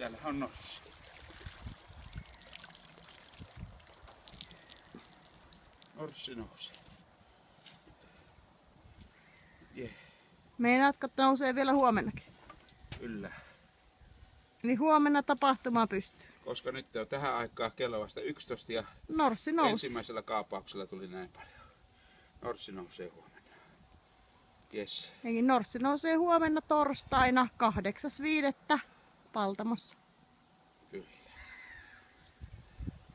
Täällä on norssi. Norssi nousee. Yeah. Meinaatko, että nousee vielä huomennakin? Kyllä. Eli huomenna tapahtuma pystyy. Koska nyt on tähän aikaan kello vasta 11 ja Norssi nousi. ensimmäisellä kaapauksella tuli näin paljon. Norssi nousee huomenna. Yes. Eli norssi nousee huomenna torstaina 8.5. Paltamossa.